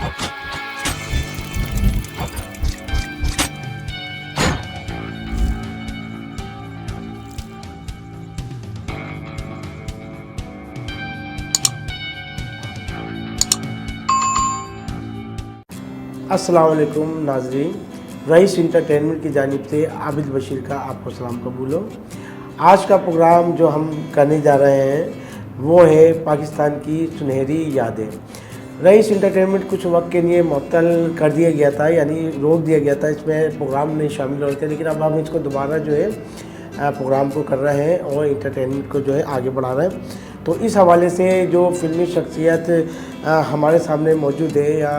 अस्सलाम वालेकुम नाज़रीन, रईस इंटरटेनमेंट की जानिब से आबिद बशीर का आपको सलाम कबूल हो। आज का प्रोग्राम जो हम करने जा रहे हैं वो है पाकिस्तान की सुनहरी यादें। रईस इंटरटेनमेंट कुछ वक्त के लिए मुअत्तल कर दिया गया था, यानी रोक दिया गया था, इसमें प्रोग्राम नहीं शामिल हो रहे थे, लेकिन अब हम इसको दोबारा जो है प्रोग्राम को कर रहे हैं और इंटरटेनमेंट को जो है आगे बढ़ा रहे हैं। तो इस हवाले से जो फिल्मी शख्सियत हमारे सामने मौजूद है या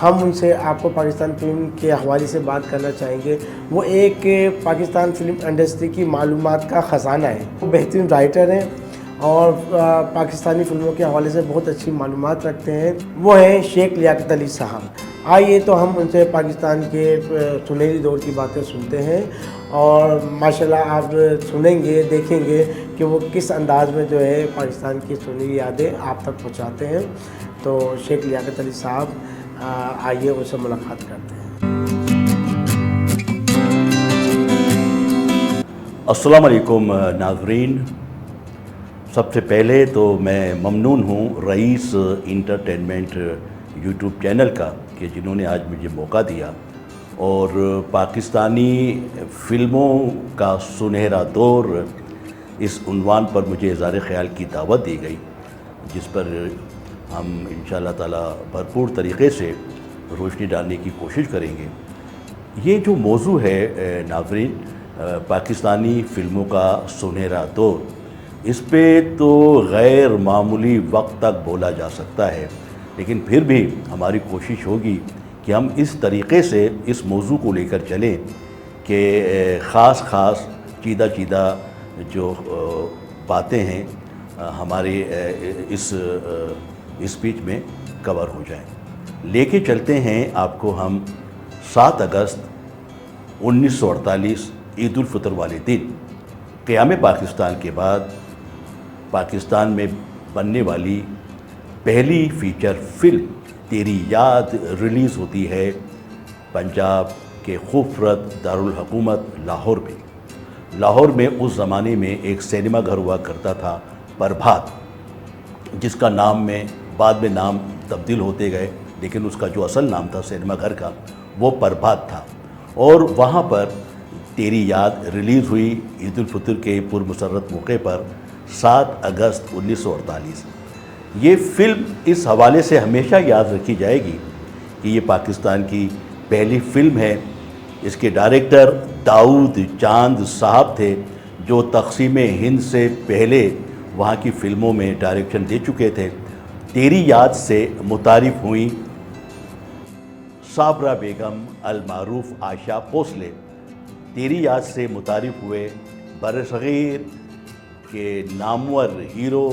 हम उनसे आपको पाकिस्तान फिल्म के हवाले से बात करना चाहेंगे, वो एक पाकिस्तान फिल्म इंडस्ट्री की मालूमात का ख़जाना है। वो बेहतरीन राइटर हैं और पाकिस्तानी फिल्मों के हवाले से बहुत अच्छी मालूमात रखते हैं। वो हैं शेख लियाकत अली साहब। आइए तो हम उनसे पाकिस्तान के सुनहरी दौर की बातें सुनते हैं और माशाल्लाह आप सुनेंगे, देखेंगे कि वो किस अंदाज़ में जो है पाकिस्तान की सुनहरी यादें आप तक पहुँचाते हैं। तो शेख लियाकत अली साहब, आइए उनसे मुलाकात करते हैं। अस्सलाम वालेकुम नाज़रीन, सबसे पहले तो मैं ममनून हूँ रईस इंटरटेनमेंट यूट्यूब चैनल का कि जिन्होंने आज मुझे मौका दिया और पाकिस्तानी फ़िल्मों का सुनहरा दौर इस उन्वान पर मुझे इज़हार ख़याल की दावत दी गई, जिस पर हम इंशाअल्लाह ताला भरपूर तरीक़े से रोशनी डालने की कोशिश करेंगे। ये जो मौजू है नाज़रीन, पाकिस्तानी फ़िल्मों का सुनहरा दौर, इस पे तो गैर मामूली वक्त तक बोला जा सकता है, लेकिन फिर भी हमारी कोशिश होगी कि हम इस तरीक़े से इस मौजू को लेकर चलें कि ख़ास चीदा जो बातें हैं हमारे इस स्पीच में कवर हो जाएं। लेके चलते हैं आपको हम 7 अगस्त 1948 ईद उल फितर वाले दिन, क़याम पाकिस्तान के बाद पाकिस्तान में बनने वाली पहली फ़ीचर फ़िल्म तेरी याद रिलीज़ होती है पंजाब के खूबसूरत दारुल हुकूमत लाहौर में। लाहौर में उस ज़माने में एक सिनेमा घर हुआ करता था प्रभात, जिसका नाम में बाद में नाम तब्दील होते गए, लेकिन उसका जो असल नाम था सिनेमा घर का वो प्रभात था। और वहाँ पर तेरी याद रिलीज़ हुई ईद उल फितर के पुरमसरत मौके पर 7 अगस्त 1948। ये फ़िल्म इस हवाले से हमेशा याद रखी जाएगी कि ये पाकिस्तान की पहली फ़िल्म है। इसके डायरेक्टर दाऊद चांद साहब थे, जो तक़सीम हिंद से पहले वहाँ की फ़िल्मों में डायरेक्शन दे चुके थे। तेरी याद से मुतारिफ़ हुई साबरा बेगम अल मारूफ आशा भोसले। तेरी याद से मुतारिफ़ हुए बरसग़ीर के नामवर हीरो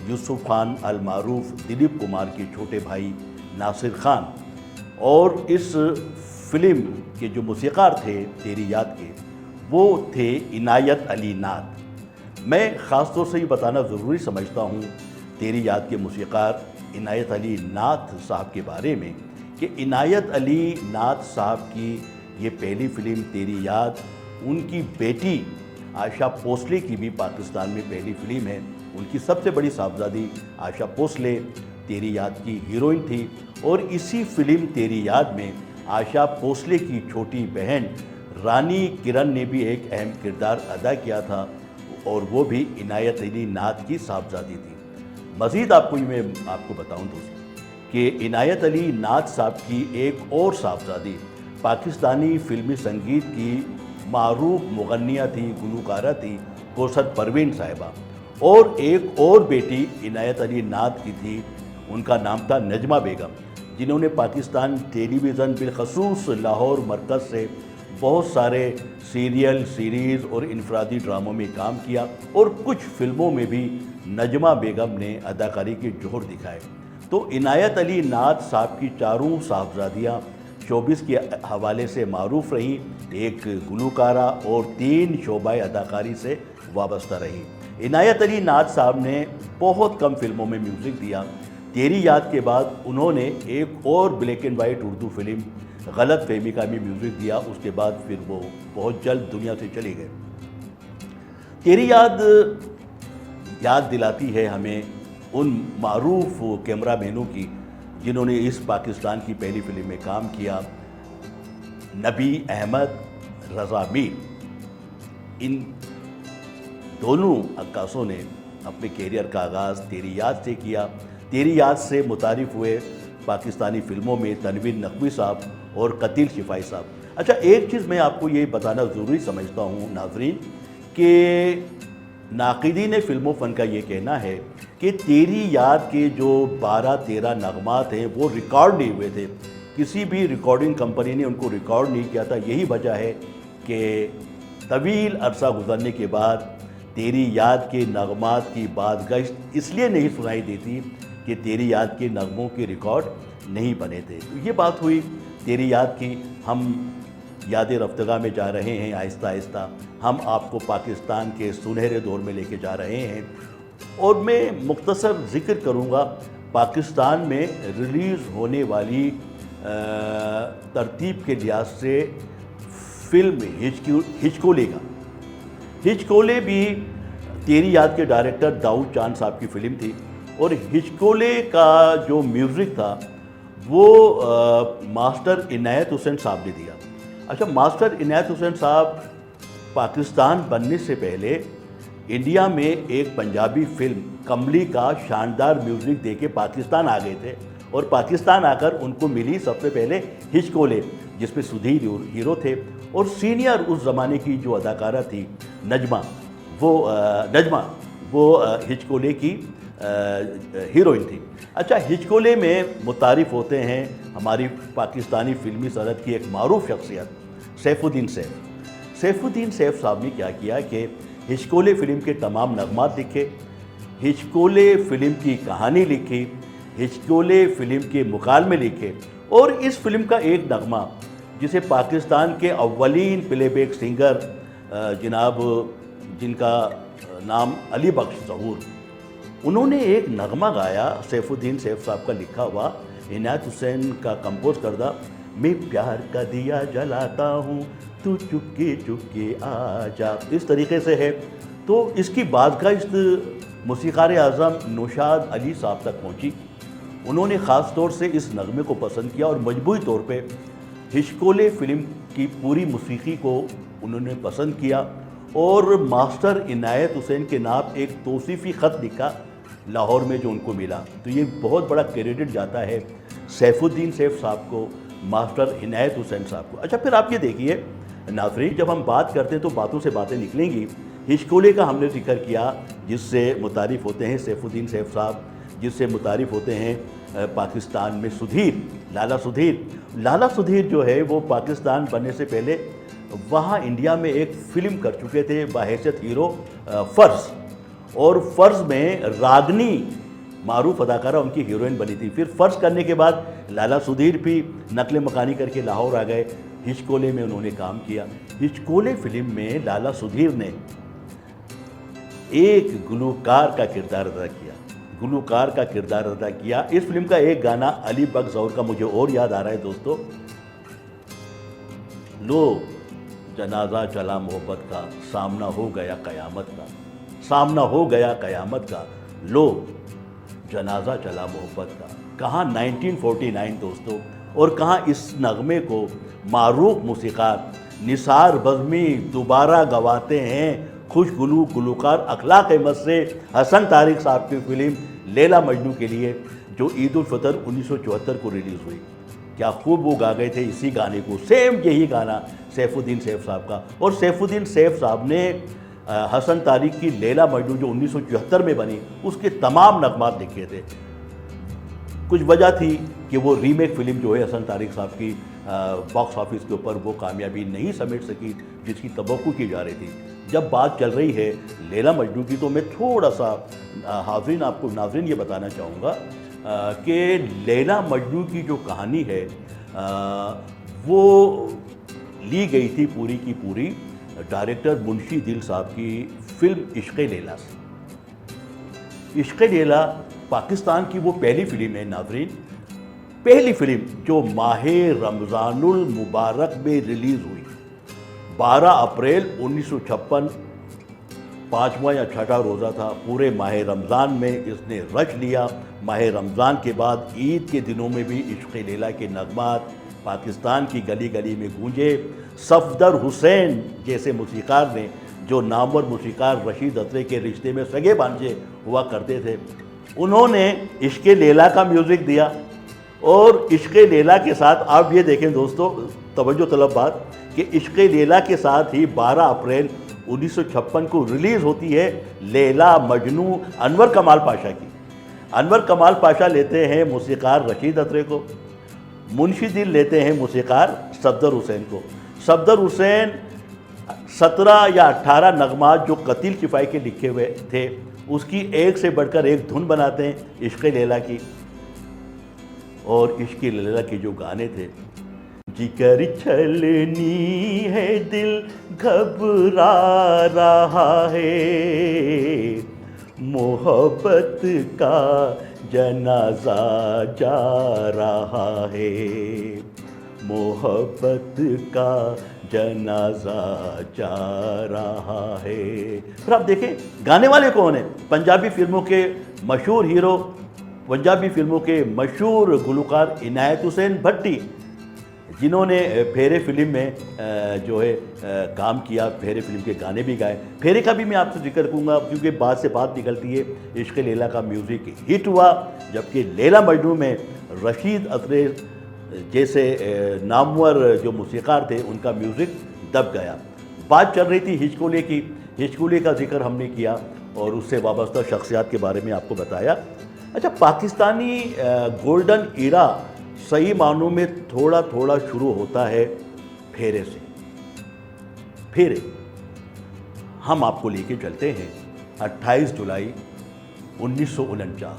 यूसुफ खान अल मारूफ दिलीप कुमार के छोटे भाई नासिर खान। और इस फिल्म के जो मूसीक़ार थे तेरी याद के, वो थे इनायत अली नाथ। मैं ख़ास तौर से ये बताना ज़रूरी समझता हूँ तेरी याद के मूसीक़ार इनायत अली नाथ साहब के बारे में कि इनायत अली नाथ साहब की ये पहली फ़िल्म तेरी याद, उनकी बेटी आशा भोसले की भी पाकिस्तान में पहली फ़िल्म है। उनकी सबसे बड़ी साहबजादी आशा भोसले तेरी याद की हीरोइन थी और इसी फ़िल्म तेरी याद में आशा भोसले की छोटी बहन रानी किरण ने भी एक अहम किरदार अदा किया था और वो भी इनायत अली नाथ की साहबजादी थी। मज़ीद मैं आपको बताऊं दोस्तों कि इनायत अली नाथ साहब की एक और साहबजादी पाकिस्तानी फ़िल्मी संगीत की मारूफ मुगन्निया थी, गुलकारा थी, कौसर परवीन साहिबा। और एक और बेटी इनायत अली नाथ की थी, उनका नाम था नजमा बेगम, जिन्होंने पाकिस्तान टेलीविज़न बिलखसूस लाहौर मरकज़ से बहुत सारे सीरियल, सीरीज़ और इनफरादी ड्रामों में काम किया और कुछ फ़िल्मों में भी नजमा बेगम ने अदाकारी के जोहर दिखाए। तो इनायत अली नाथ साहब की चारों साहबजादियाँ शोबिस के हवाले से मारूफ रहीं, एक गुलकारा और 3 शोबाए अदाकारी से वाबस्ता रही। इनायत अली नाथ साहब ने बहुत कम फिल्मों में म्यूज़िक दिया। तेरी याद के बाद उन्होंने एक और black and white Urdu film गलत फहमी का भी म्यूज़िक दिया। उसके बाद फिर वो बहुत जल्द दुनिया से चले गए। तेरी याद दिलाती है हमें उन मारूफ कैमरामैनों की जिन्होंने इस पाकिस्तान की पहली फिल्म में काम किया। नबी अहमद, रज़ा मीर, इन दोनों अक्कासों ने अपने कैरियर का आगाज़ तेरी याद से किया। तेरी याद से मुतारिफ हुए पाकिस्तानी फ़िल्मों में तनवीर नकवी साहब और कतील शिफाई साहब। अच्छा, एक चीज़ मैं आपको ये बताना ज़रूरी समझता हूँ नाज़रीन कि नाक़िदीन फ़िल्मों फ़न का ये कहना है कि तेरी याद के जो 12-13 नगमात हैं वो रिकॉर्ड नहीं हुए थे। किसी भी रिकॉर्डिंग कंपनी ने उनको रिकॉर्ड नहीं किया था। यही वजह है कि तवील अरसा गुजरने के बाद तेरी याद के नगमात की बादगश्त इसलिए नहीं सुनाई देती कि तेरी याद के नगमों के रिकॉर्ड नहीं बने थे। तो ये बात हुई तेरी याद की। हम याद रफ्तगा में जा रहे हैं, आहिस्ता आहिस्ता हम आपको पाकिस्तान के सुनहरे दौर में लेके जा रहे हैं। और मैं मुख्तसर ज़िक्र करूँगा पाकिस्तान में रिलीज़ होने वाली तरतीब के लिहाज से फिल्म हिचकोले का। हिचकोले भी तेरी याद के डायरेक्टर दाऊद चांद साहब की फ़िल्म थी और हिचकोले का जो म्यूज़िक था वो मास्टर इनायत हुसैन साहब ने दिया। अच्छा, मास्टर इनायत हुसैन साहब पाकिस्तान बनने से पहले इंडिया में एक पंजाबी फिल्म कमली का शानदार म्यूज़िक देके पाकिस्तान आ गए थे और पाकिस्तान आकर उनको मिली सबसे पहले हिचकोले, जिसमें सुधीर हीरो थे और सीनियर उस ज़माने की जो अदाकारा थी नजमा, वो हिचकोले की हीरोइन थी। अच्छा, हिचकोले में मुतारिफ होते हैं हमारी पाकिस्तानी फिल्मी सनत की एक मारूफ शख्सियत सैफुद्दीन सैफ। सैफुद्दीन सैफ साहब ने क्या किया कि हिचकोले फ़िल्म के तमाम नगमात लिखे, हिचकोले फ़िल्म की कहानी लिखी, हिचकोले फ़िल्म के मुकालमे लिखे और इस फिल्म का एक नगमा जिसे पाकिस्तान के अव्वलीन प्लेबैक सिंगर जनाब जिनका नाम अली बख्श ज़हूर, उन्होंने एक नगमा गाया सैफुद्दीन सैफ साहब का लिखा हुआ, इनायत हुसैन का कंपोज करदा, मैं प्यार का दिया जलाता हूँ तू चुपके चुपके आ जा, इस तरीके से है। तो इसकी बादगाह मौसीक़ार आज़म नौशाद अली साहब तक पहुँची। उन्होंने ख़ास तौर से इस नगमे को पसंद किया और मजबूरी तौर पे हिचकोले फ़िल्म की पूरी मौसीक़ी को उन्होंने पसंद किया और मास्टर इनायत हुसैन के नाम एक तौसीफ़ी ख़त लिखा लाहौर में जो उनको मिला। तो ये बहुत बड़ा क्रेडिट जाता है सैफुद्दीन सैफ साहब को, मास्टर इनायत हुसैन साहब को। अच्छा, फिर आप ये देखिए नाज़रीन, जब हम बात करते हैं तो बातों से बातें निकलेंगी। हिचकोले का हमने जिक्र किया जिससे मुतारिफ होते हैं सैफुद्दीन सैफ साहब, जिससे मुतारिफ होते हैं पाकिस्तान में सुधीर, लाला सुधीर जो है वो पाकिस्तान बनने से पहले वहाँ इंडिया में एक फ़िल्म कर चुके थे बहैसियत हीरो फ़र्ज़, और फ़र्ज़ में रागनी मारूफ अदाकारा उनकी हीरोइन बनी थी। फिर फ़र्ज़ करने के बाद लाला सुधीर भी नकल मकानी करके लाहौर आ गए, हिचकोले में उन्होंने काम किया। हिचकोले फ़िल्म में लाला सुधीर ने एक गुलूकार का किरदार अदा किया। इस फिल्म का एक गाना अली बख्श ज़हूर का मुझे और याद आ रहा है दोस्तों, लो जनाजा चला मोहब्बत का, सामना हो गया क़यामत का, लो जनाजा चला मोहब्बत का। कहाँ 1949 दोस्तों, और कहाँ इस नगमे को मारूफ मौसीक़ार निसार बज़मी दोबारा गवाते हैं खुश गुलूकार अखलाक अहमद से हसन तारिक साहब की फ़िल्म लैला मजनू के लिए जो ईद उल फ़ितर 1974 को रिलीज़ हुई। क्या खूब वो गा गए थे इसी गाने को, सेम यही गाना सैफुद्दीन सैफ साहब का। और सैफुद्दीन सैफ साहब ने हसन तारिक की लैला मजनू जो 1974 में बनी उसके तमाम नगमात लिखे थे। कुछ वजह थी कि वो रीमेक फ़िल्म जो है हसन तारिक साहब की बॉक्स ऑफिस के ऊपर वो कामयाबी नहीं समेट सकी जिसकी तवक्को की जा रही थी। जब बात चल रही है लैला मजनू की तो मैं थोड़ा सा नाज़रीन ये बताना चाहूँगा कि लैला मजनू की जो कहानी है वो ली गई थी पूरी की पूरी डायरेक्टर मुंशी दिल साहब की फिल्म इश्क़ लैला से। इश्क़ लैला पाकिस्तान की वो पहली फिल्म है नाज़रीन, पहली फिल्म जो माह रमज़ानुल मुबारक में रिलीज़ हुई। 12 अप्रैल 1956 पाँचवा या छठा रोज़ा था। पूरे माह रमज़ान में इसने रच लिया। माह रमज़ान के बाद ईद के दिनों में भी इश्क़ लैला के नग़मात पाकिस्तान की गली गली में गूंजे। सफदर हुसैन जैसे मूसीकार ने, जो नामवर मूसीकार रशीद अत्रे के रिश्ते में सगे भांजे हुआ करते थे, उन्होंने इश्क़ लैला का म्यूज़िक दिया। और इश्क़ लैला के साथ आप ये देखें दोस्तों, तवज्जो तलब बात, कि इश्क़ लैला के साथ ही 12 अप्रैल 1956 को रिलीज़ होती है लैला मजनू अनवर कमाल पाशा की। अनवर कमाल पाशा लेते हैं मूसीकार रशीद अत्रे को, मुंशी दिल लेते हैं मूसीकार सफदर हुसैन को। सफदर हुसैन 17 या 18 नगमात जो कतील शिफाई के लिखे हुए थे, उसकी एक से बढ़कर एक धुन बनाते हैं इश्क़ लैला की। और इश्क़ लैला के जो गाने थे, जिगर छलनी है दिल घबरा रहा है, मोहब्बत का जनाजा जा रहा है, मोहब्बत का जनाजा जा रहा है। फिर आप देखें गाने वाले कौन हैं? पंजाबी फिल्मों के मशहूर हीरो, पंजाबी फिल्मों के मशहूर गुलकार इनायत हुसैन भट्टी, जिन्होंने फेरे फिल्म में जो है काम किया, फेरे फिल्म के गाने भी गाए। फेरे का भी मैं आपसे जिक्र करूँगा क्योंकि बात से बात निकलती है। इश्क़ लैला का म्यूज़िक हिट हुआ, जबकि लैला मजनू में रशीद अत्रे जैसे नामवर जो मूसीकार थे उनका म्यूज़िक दब गया। बात चल रही थी हिचकोले की, हिचकोले का जिक्र हमने किया और उससे वाबस्ता शख्सियात के बारे में आपको बताया। अच्छा, पाकिस्तानी गोल्डन ईरा सही मानों में थोड़ा थोड़ा शुरू होता है फेरे से। फेरे हम आपको लेके चलते हैं 28 जुलाई 1949,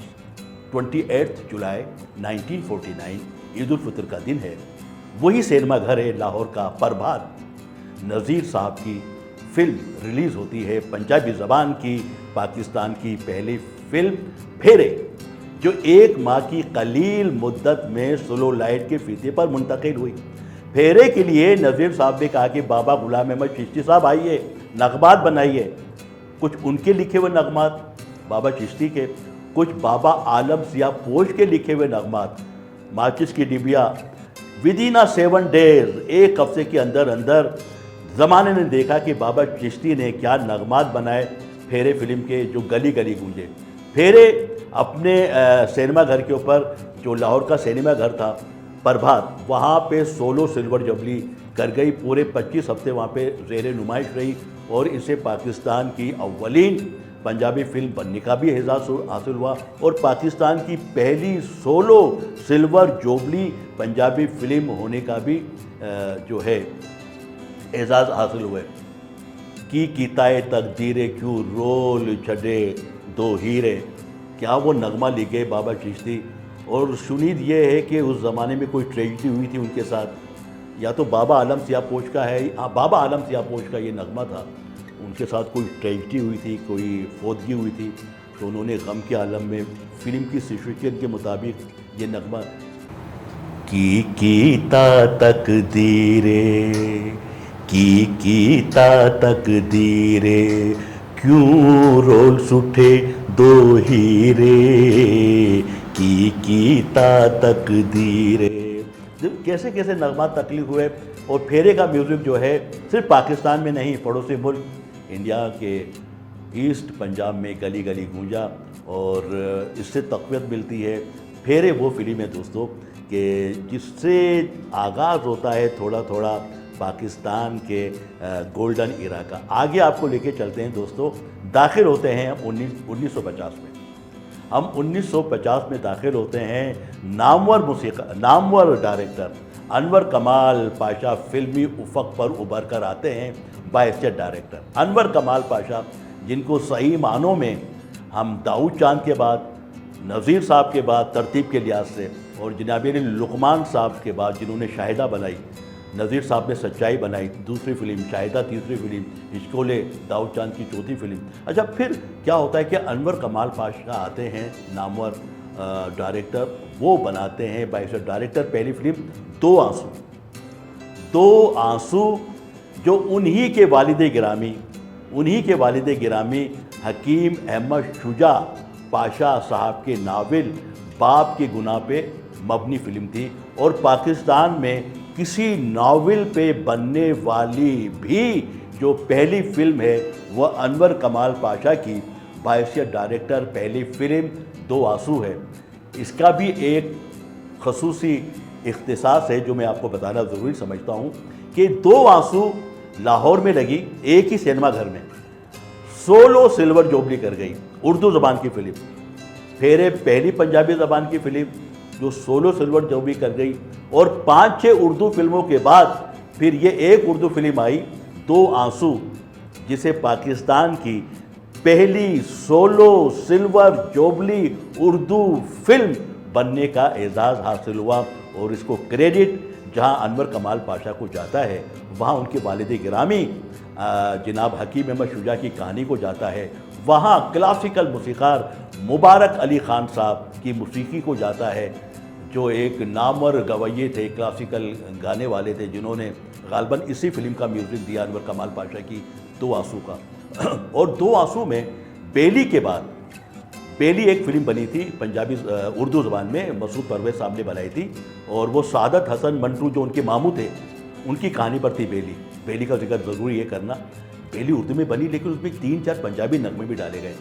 28 जुलाई 1949 ईद उल फितर का दिन है। वही सिनेमा घर है लाहौर का प्रभात। नज़ीर साहब की फिल्म रिलीज़ होती है, पंजाबी ज़बान की पाकिस्तान की पहली फिल्म फेरे, जो एक माह की कलील मुद्दत में स्लो लाइट के फीते पर मुंतकिल हुई। फेरे के लिए नज़ीर साहब ने कहा कि बाबा गुलाम अहमद चिश्ती साहब आइए, नगमात बनाइए। कुछ उनके लिखे हुए नगमात बाबा चिश्ती के, कुछ बाबा आलम सिया पोश के लिखे हुए नगमात, माचिस की डिबिया। विदिन 7 डेज, एक हफ्ते के अंदर अंदर ज़माने ने देखा कि बाबा चिश्ती ने क्या नगमात बनाए फेरे फिल्म के, जो गली गली गूंजे। फेरे अपने सिनेमा घर के ऊपर, जो लाहौर का सिनेमा घर था प्रभात, वहाँ पे सोलो सिल्वर जुबली कर गई। पूरे 25 हफ्ते वहाँ पे ज़ेर नुमाइश रही और इसे पाकिस्तान की अव्वलीन पंजाबी फिल्म बनने का भी एजाज़ हासिल हुआ और पाकिस्तान की पहली solo silver jubilee Punjabi film होने का भी जो है एजाज़ हासिल हुए। की कीताए तकदीरे क्यों रोल छड़े दो हीरे, क्या वो नगमा लिखे बाबा चिश्ती। और सुनीद ये है कि उस ज़माने में कोई ट्रेजिडी हुई थी उनके साथ, या तो बाबा आलम सियापोश का है, हाँ बाबा आलम सियापोश का ये नगमा था, उनके साथ कोई ट्रेजिडी हुई थी, कोई फौतगी हुई थी, तो उन्होंने गम के आलम में फिल्म की सिचुएशन के मुताबिक ये नगमा की कीता तकदीरे, की कीता तकदीरे क्यों रोल सुठे दो हीरे, की कीता तकदीरे। कैसे कैसे नगमा तकलीफ हुए। और फेरे का म्यूज़िक जो है सिर्फ पाकिस्तान में नहीं, पड़ोसी मुल्क इंडिया के ईस्ट पंजाब में गली गली गूंजा और इससे तक़वियत मिलती है। फेरे वो फिल्म है दोस्तों कि जिससे आगाज़ होता है थोड़ा थोड़ा पाकिस्तान के गोल्डन इरा का। आगे आपको लेके चलते हैं दोस्तों, दाखिल होते हैं हम 1950 में। हम 1950 में दाखिल होते हैं। नामवर डायरेक्टर अनवर कमाल पाशा फिल्मी उफ़क़ पर उभर कर आते हैं। बाइस्टेड डायरेक्टर अनवर कमाल पाशा, जिनको सही मानों में हम दाऊद चांद के बाद, नज़ीर साहब के बाद तरतीब के लिहाज से, और जनाब लुकमान साहब के बाद जिन्होंने शाहिदा बनाई, नज़ीर साहब ने सच्चाई बनाई दूसरी फिल्म, शाहिदा तीसरी फिल्म, हिचकोले दाऊद चांद की चौथी फिल्म। अच्छा, फिर क्या होता है कि अनवर कमाल पाशा आते हैं, नामवर डायरेक्टर, वो बनाते हैं बाइसर डायरेक्टर पहली फिल्म दो आंसू। दो आंसू जो उन्हीं के वालिद गिरामी हकीम अहमद शुजा पाशा साहब के नावल बाप के गुनाह पे मबनी फिल्म थी, और पाकिस्तान में किसी नावल पे बनने वाली भी जो पहली फिल्म है वह अनवर कमाल पाशा की बाइसियत डायरेक्टर पहली फिल्म दो आंसू है। इसका भी एक खसूसी इख्तिसास है जो मैं आपको बताना ज़रूरी समझता हूँ कि दो आंसू लाहौर में लगी एक ही सिनेमा घर में, 16 सिल्वर जुबली कर गई, उर्दू ज़बान की फिल्म। फिर पहली पंजाबी ज़बान की फिल्म जो 16 सिल्वर जुबली कर गई, और 5-6 उर्दू फिल्मों के बाद फिर ये एक उर्दू फिल्म आई दो आंसू, जिसे पाकिस्तान की पहली 16 सिल्वर जुबली उर्दू फिल्म बनने का एजाज़ हासिल हुआ। और इसको क्रेडिट जहां अनवर कमाल पाशा को जाता है, वहां उनके वालिद गिरामी जनाब हकीम अहमद शुजा की कहानी को जाता है, वहाँ क्लासिकल मूसीकार मुबारक अली ख़ान साहब की मौसीकी को जाता है, जो एक नामवर गवैये थे, क्लासिकल गाने वाले थे, जिन्होंने गालबन इसी फिल्म का म्यूज़िक दिया अनवर कमाल पाशा की दो आंसू का। और दो आंसू में बेली के बाद, बेली एक फिल्म बनी थी पंजाबी उर्दू ज़बान में, मसूद परवेज़ साहब ने बनाई थी, और वो सादत हसन मंटू जो उनके मामू थे उनकी कहानी पर थी बेली। बेली का जिक्र ज़रूरी है करना। बेली उर्दू में बनी, लेकिन उसमें 3-4 पंजाबी नगमे भी डाले गए।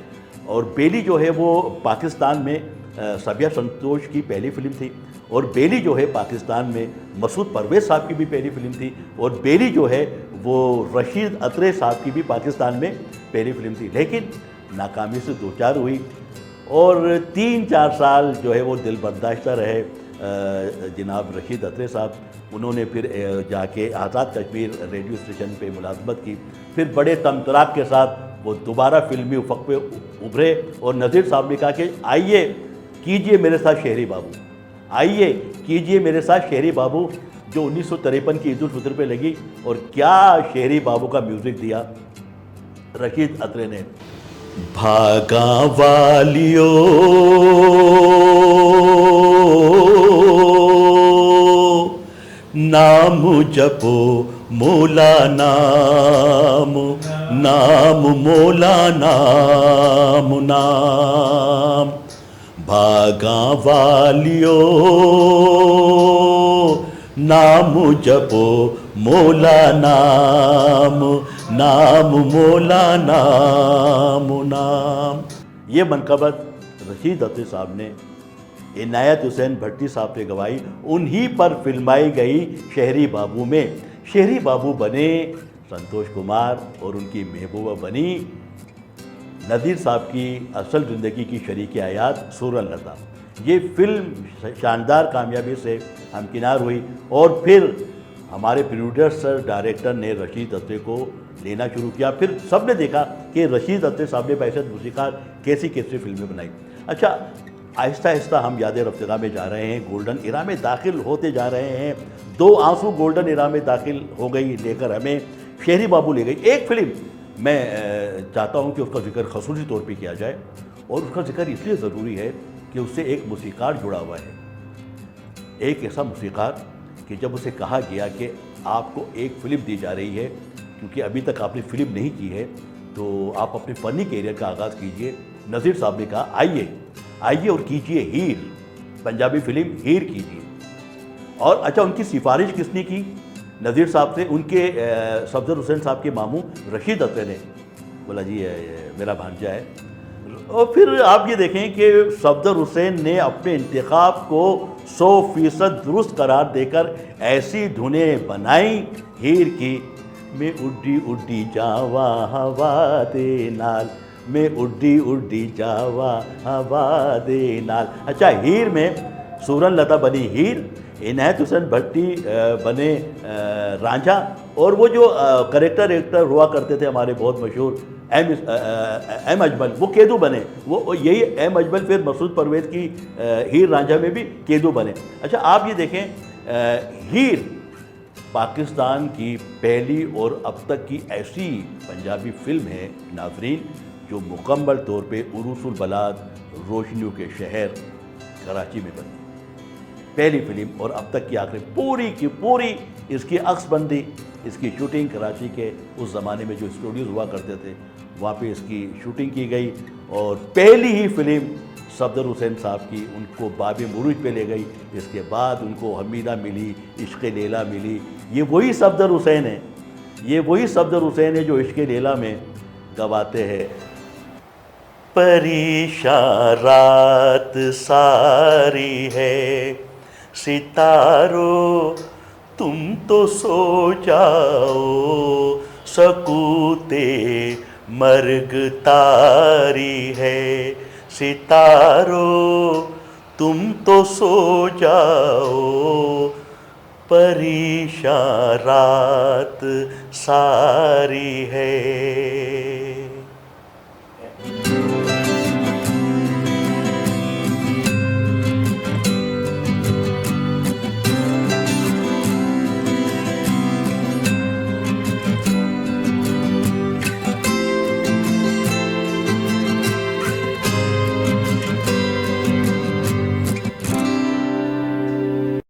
और बेली जो है वो पाकिस्तान में सबिया संतोष की पहली फिल्म थी, और बेली जो है पाकिस्तान में मसूद परवेज़ साहब की भी पहली फिल्म थी, और बेली जो है वो रशीद अत्रे साहब की भी पाकिस्तान में पहली फिल्म थी। लेकिन नाकामी से दो चार हुई, और 3-4 साल जो है वो दिल बर्दाश्ता रहे जनाब रशीद अत्रे साहब। उन्होंने फिर जाके आज़ाद कश्मीर रेडियो स्टेशन पे मुलाजमत की। फिर बड़े तमतराक के साथ वो दोबारा फिल्मी उफ़क़ पे उभरे, और नज़ीर साहब ने कहा कि आइए कीजिए मेरे साथ शहरी बाबू, आइए कीजिए मेरे साथ शहरी बाबू, जो 1953 की ईद उल फितर पे लगी। और क्या शहरी बाबू का म्यूज़िक दिया रशीद अत्रे ने। भागा वालियो नाम जपो मौला नाम, नाम मौला नाम नाम। भागा वालियो नाम जपो मौला नाम, नाम मौला नाम नाम। ये मनकबत रशीद अत्रे साहब ने इनायत हुसैन भट्टी साहब से गवाई, उन्हीं पर फिल्माई गई शहरी बाबू में। शहरी बाबू बने संतोष कुमार, और उनकी महबूबा बनी नज़ीर साहब की असल ज़िंदगी की शरीक हयात सूरन लता। ये फिल्म शानदार कामयाबी से हमकिनार हुई, और फिर हमारे प्रोड्यूसर डायरेक्टर ने रशीद अत्रे को लेना शुरू किया। फिर सब ने देखा कि रशीद अत्रे साहब ने बाइसत मूसीकार कैसी कैसी फिल्में बनाई। अच्छा, आहिस्ता आहिस्ता हम याद रफ्ता में जा रहे हैं, गोल्डन इरा में दाखिल होते जा रहे हैं। दो आंसू गोल्डन इरा में दाखिल हो गई, लेकर हमें शहरी बाबू ले गई। एक फिल्म मैं चाहता हूं कि उसका जिक्र खसूसी तौर पे किया जाए, और उसका जिक्र इसलिए ज़रूरी है कि उससे एक मूसीकार जुड़ा हुआ है। एक ऐसा मूसीकार कि जब उसे कहा गया कि आपको एक फ़िल्म दी जा रही है, क्योंकि अभी तक आपने फ़िल्म नहीं की है, तो आप अपने फ़नी कैरियर का आगाज़ कीजिए। नज़ीर साहब ने कहा आइए आइए और कीजिए हीर, पंजाबी फिल्म हीर कीजिए। और अच्छा, उनकी सिफारिश किसने की नज़ीर साहब से? उनके सफदर हुसैन साहब के मामू रशीद अत्रे ने बोला जी मेरा भांजा है। और फिर आप ये देखें कि सफदर हुसैन ने अपने इंतखाब को 100% दुरुस्त करार देकर ऐसी धुनें बनाई हीर की, मैं उड्डी उड्डी जावा हवा दे नाल, मैं उड्डी उड्डी जावा हवा दे नाल। अच्छा, हीर में सूरन लता बनी हीर, इनायत हुसैन भट्टी बने रांझा, और वो जो करेक्टर एक्टर हुआ करते थे हमारे बहुत मशहूर एम अजमल, वो केदू बने। वो यही एम अजमल फिर मसूद परवेज़ की हीर रांझा में भी केदू बने। अच्छा, आप ये देखें हीर पाकिस्तान की पहली और अब तक की ऐसी पंजाबी फिल्म है नाज़रीन जो मुकम्मल तौर पे उरूसुल बलाद रोशनियों के शहर कराची में बनी। पहली फिल्म और अब तक की आखिरी पूरी की पूरी इसकी अक्सबंदी, इसकी शूटिंग कराची के उस ज़माने में जो स्टूडियोज़ हुआ करते थे वहाँ पे इसकी शूटिंग की गई। और पहली ही फिल्म सफदर हुसैन साहब की उनको बाब मुरूज पे ले गई। इसके बाद उनको हमीदा मिली, इश्क़ लैला मिली। ये वही सफदर हुसैन है, ये वही सफदर हुसैन है जो इश्क़ लैला में गवाते हैं, परेशान रात सारी है सितारों तुम तो सो जाओ, सकूते मर्ग तारी है सितारों तुम तो सो जाओ, परेशान रात सारी है।